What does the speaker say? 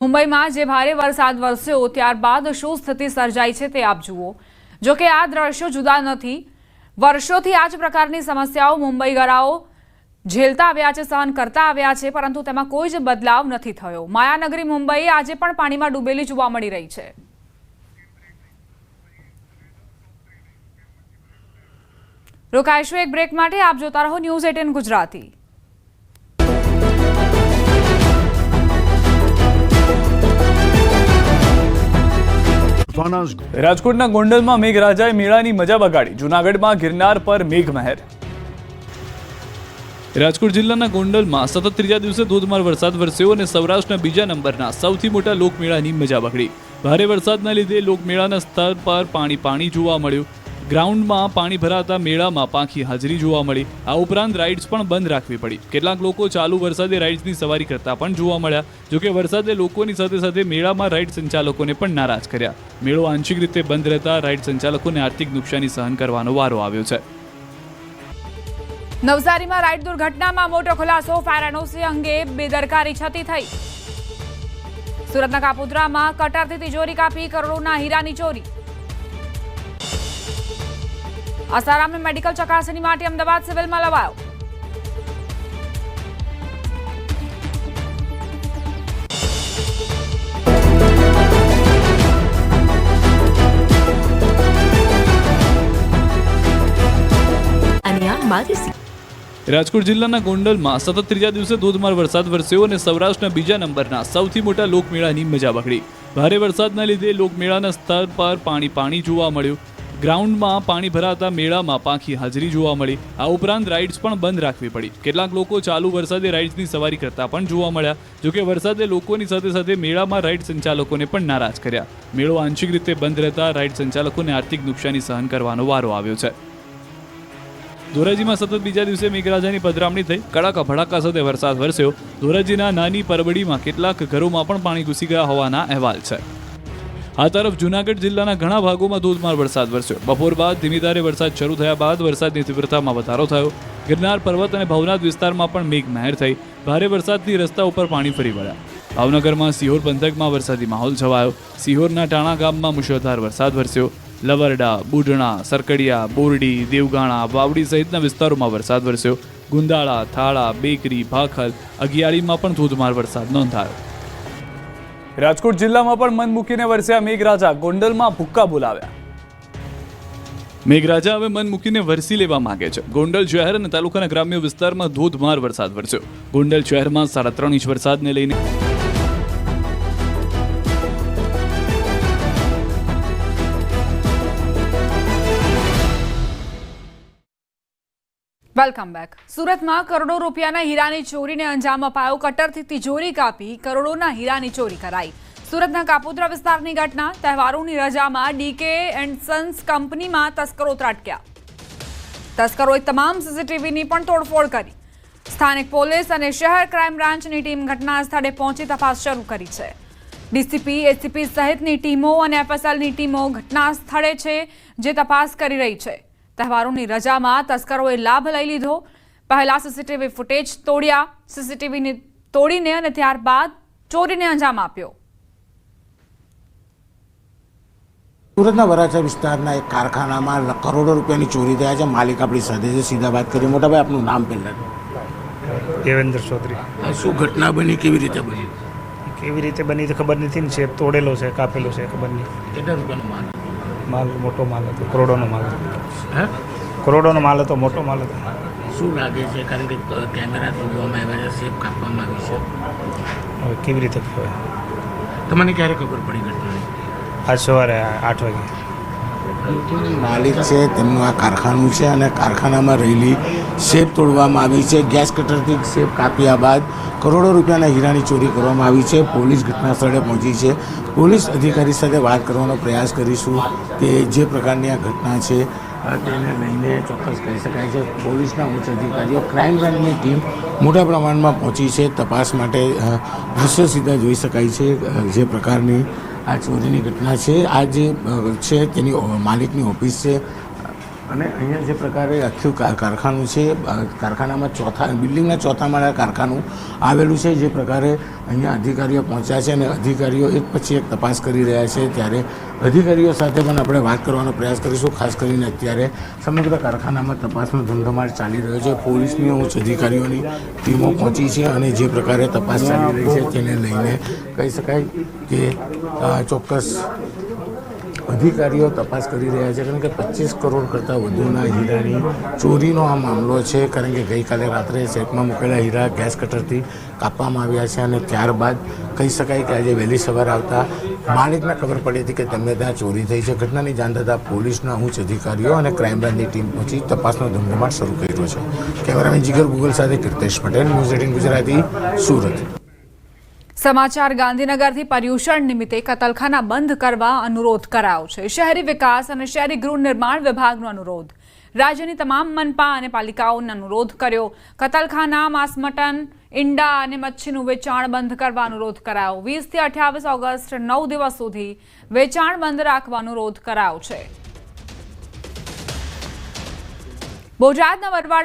મુંબઈમાં જે ભારે વરસાદ વરસ્યો ત્યારબાદ શું સ્થિતિ સર્જાઈ છે તે આપ જુઓ। જો કે આ દ્રશ્યો જુદા નથી, વર્ષોથી આ જ પ્રકારની સમસ્યાઓ મુંબઈગરાઓ ઝેલતા આવ્યા છે, સહન કરતા આવ્યા છે, પરંતુ તેમાં કોઈ જ બદલાવ નથી થયો। માયાનગરી મુંબઈ આજે પણ પાણીમાં ડૂબેલી જોવા મળી રહી છે। રોકાઈશું એક બ્રેક માટે। આપ જોતા રહો ન્યૂઝ 18 ગુજરાતી। રાજકોટના ગોંડલમાં મેઘરાજાએ મેળાની મજા બગાડી, જૂનાગઢમાં ગિરનાર પર મેઘમહેર। રાજકોટ જિલ્લાના ગોંડલમાં સતત ત્રીજા દિવસે ધોધમાર વરસાદ વરસ્યો અને સૌરાષ્ટ્રના બીજા નંબરના સૌથી મોટા લોકમેળાની મજા બગડી। ભારે વરસાદના લીધે લોકમેળાના સ્તર પર પાણી જોવા મળ્યું। ગ્રાઉન્ડમાં પાણી ભરાતા મેળામાં પાંખી હાજરી જોવા મળી। આ ઉપરાંત રાઇડ્સ પણ બંધ રાખવી પડી। કેટલાક લોકો ચાલુ વરસાદે રાઇડ્સની સવારી કરતા પણ જોવા મળ્યા। જોકે વરસાદે લોકોની સાથે સાથે મેળામાં રાઇડ સંચાલકોને પણ નારાજ કર્યા। મેળો આંશિક રીતે બંધ રહેતા રાઇડ સંચાલકોને આર્થિક નુકસાની સહન કરવાનો વારો આવ્યો છે। નવસારીમાં રાઇડ દુર્ઘટનામાં મોટો ખુલાસો, ફાયર એનઓસી અંગે બેદરકારી છતી થઈ। સુરતના કાપોદ્રામાં કટરથી તિજોરી કાપી કરોડોના હીરાની ચોરી। આસારામને મેડિકલ ચકાસણી માટે અમદાવાદ સિવિલમાં લવાયો। રાજકોટ જિલ્લાના ગોંડલમાં સતત ત્રીજા દિવસે ધોધમાર વરસાદ વરસ્યો અને સૌરાષ્ટ્રના બીજા નંબરના સૌથી મોટા લોકમેળાની મજા બગડી। ભારે વરસાદના લીધે લોકમેળાના સ્તર પર પાણી જોવા મળ્યું। ગ્રાઉન્ડમાં પાણી ભરાતા મેળામાં પાંખી હાજરી જોવા મળી। આ ઉપરાંત રાઇડ્સ પણ બંધ રાખવી પડી। કેટલાક લોકો ચાલુ વરસાદે રાઇડ્સની સવારી કરતા પણ જોવા મળ્યા। જોકે વરસાદે લોકોની સાથે સાથે મેળામાં રાઇડ સંચાલકોને પણ નારાજ કર્યા। મેળો આંશિક રીતે બંધ રહેતા રાઇડ સંચાલકોને આર્થિક નુકસાની સહન કરવાનો વારો આવ્યો છે। ધોરાજીમાં સતત બીજા દિવસે મેઘરાજાની પધરામણી થઈ। કડાકા ભડાકા સાથે વરસાદ વરસ્યો। ધોરાજીના નાની પરબડીમાં કેટલાક ઘરોમાં પણ પાણી ઘૂસી ગયા હોવાના અહેવાલ છે। આ તરફ જૂનાગઢ જિલ્લાના ઘણા ભાગોમાં ધોધમાર વરસાદ વરસ્યો। બપોર બાદ ધીમી ધારે વરસાદ શરૂ થયા બાદ વરસાદની તીવ્રતામાં વધારો થયો। ગિરનાર પર્વત અને ભવનાથ વિસ્તારમાં પણ મેઘમહેર થઈ। ભારે વરસાદથી રસ્તા ઉપર પાણી ફરી વળ્યા। ભાવનગરમાં સિહોર પંથકમાં વરસાદી માહોલ છવાયો। સિહોરના ટાણા ગામમાં મુશળધાર વરસાદ વરસ્યો। લવરડા, બુઢણા, સરકડિયા, બોરડી, દેવગાણા, વાવડી સહિતના વિસ્તારોમાં વરસાદ વરસ્યો। ગુંદાળા, થાળા, બેકરી, ભાખલ, અગિયાળીમાં પણ ધોધમાર વરસાદ નોંધાયો। રાજકોટ જિલ્લામાં પણ મન મૂકીને વરસ્યા મેઘરાજા, ગોંડલમાં ભૂક્કા બોલાવ્યા। મેઘરાજા હવે મન મૂકીને વરસી લેવા માંગે છે। ગોંડલ શહેર અને તાલુકાના ગ્રામ્ય વિસ્તારમાં ધોધમાર વરસાદ વરસ્યો। ગોંડલ શહેરમાં 3.5 ઇંચ વરસાદને લઈને વેલકમ બેક। સુરતમાં કરોડો રૂપિયાના હીરાની ચોરીને અંજામ અપાયો। કટરથી તિજોરી કાપી કરોડોના હીરાની ચોરી કરાઈ। સુરતના કાપોદ્રા વિસ્તારની ઘટના। તહેવારોની રજામાં ડીકે એન્ડ સન્સ કંપનીમાં તસ્કરો ત્રાટક્યા। તસ્કરોએ તમામ સીસીટીવીની પણ તોડફોડ કરી। સ્થાનિક પોલીસ અને શહેર ક્રાઇમ બ્રાન્ચની ટીમ ઘટના સ્થળે પહોંચી તપાસ શરૂ કરી છે। ડીસીપી, એસીપી સહિતની ટીમો અને એફએસએલની ટીમો ઘટના સ્થળે છે, જે તપાસ કરી રહી છે। તહેવારોની રજામાં તસ્કરોએ લાભ લઈ લીધો। પહેલા સીસીટીવી ફૂટેજ તોડ્યા, સીસીટીવીને તોડીને અને ત્યારબાદ ચોરીને અંજામ આપ્યો। સુરતના વરાછા વિસ્તારના એક કારખાનામાં કરોડો રૂપિયાની ચોરી થયા છે। માલિક આપણી સાથે છે, સીધા વાત કરીએ। મોટાભાઈ, આપનું નામ પહેલાં? દેવેન્દ્ર ચૌધરી। શું ઘટના બની, કેવી રીતે બની? કેવી રીતે બની તો ખબર નથી ને, શેપ તોડેલો છે, કાપેલો છે, ખબર નહીં। કેટલા રૂપિયાનો માલ? માલ મોટો માલ હતો, કરોડોનો માલ હતો। હે? કરોડોનો માલ હતો, મોટો માલ હતો। શું લાગે છે, કારણ કે કેમેરા તોડવામાં આવ્યા છે, શેપ કાપવામાં આવી છે, હવે કેવી રીતે કહેવાય? તમને ક્યારે ખબર પડી ઘટનાની? આજ સવારે 8 વાગે। માલિક છે, તેમનું આ કારખાનું છે અને કારખાનામાં રહેલી શેપ તોડવામાં આવી છે। ગેસ કટરથી શેપ કાપ્યા બાદ કરોડો રૂપિયાના હીરાની ચોરી કરવામાં આવી છે। પોલીસ ઘટના સ્થળે પહોંચી છે। પોલીસ અધિકારી સાથે વાત કરવાનો પ્રયાસ કરીશું કે જે પ્રકારની આ ઘટના છે તેને લઈને ચોક્કસ કહી શકાય છે। પોલીસના ઉચ્ચ અધિકારીઓ, ક્રાઇમ બ્રાન્ચની ટીમ મોટા પ્રમાણમાં પહોંચી છે તપાસ માટે। દ્રશ્ય સીધા જોઈ શકાય છે જે પ્રકારની આ ચોરીની ઘટના છે। આ જે છે તેની માલિકની ઓફિસ છે। અને અહીંયા જે પ્રકારે આખું કારખાનું છે, કારખાનામાં બિલ્ડિંગના ચોથા માળે કારખાનું આવેલું છે. જે પ્રકારે અહીંયા અધિકારીઓ પહોંચ્યા છે અને અધિકારીઓ એક પછી એક તપાસ કરી રહ્યા છે. ત્યારે અધિકારીઓ સાથે પણ આપણે વાત કરવાનો પ્રયાસ કરીશું. ખાસ કરીને અત્યારે સમગ્ર કારખાનામાં તપાસનો ધમધમાટ ચાલી રહ્યો છે. પોલીસની ઉચ્ચ અધિકારીઓની ટીમો પહોંચી છે અને જે પ્રકારે તપાસ ચાલી રહી છે તેને લઈને કહી શકાય કે ચોક્કસ અધિકારીઓ તપાસ કરી રહ્યા છે. કારણ કે 25 કરોડ કરતાં વધુના હીરાની ચોરીનો આ મામલો છે. કારણ કે ગઈકાલે રાત્રે સેટમાં મૂકેલા હીરા ગેસ કટરથી કાપવામાં આવ્યા છે અને ત્યારબાદ કહી શકાય કે આજે વહેલી સવારે આવતા માલિકને ખબર પડી હતી કે તેમને ત્યાં ચોરી થઈ છે. ઘટનાની જાણ થતાં પોલીસના ઉચ્ચ અધિકારીઓ અને ક્રાઇમ બ્રાન્ચની ટીમ પહોંચી તપાસનો ધમધમાટ શરૂ કર્યો છે. કેમેરામેન જીગર ગૂગલ સાથે કીર્તેશ પટેલ, ન્યૂઝ 18 ગુજરાતી, સુરત. સમાચાર ગાંધીનગરથી પર્યુષણ નિમિત્તે કતલખાના બંધ કરવા અનુરોધ કરાયો છે. શહેરી વિકાસ અને શહેરી ગૃહ નિર્માણ વિભાગનો અનુરોધ. રાજ્યની તમામ મનપા અને પાલિકાઓને અનુરોધ કર્યો. કતલખાના, માંસ, મટન, ઈંડા અને મચ્છીનું વેચાણ બંધ કરવા અનુરોધ કરાયો. 20 થી 28 ઓગસ્ટ 9 દિવસ સુધી વેચાણ બંધ રાખવા અનુરોધ કરાયો છે. બોટાદના વરવાડા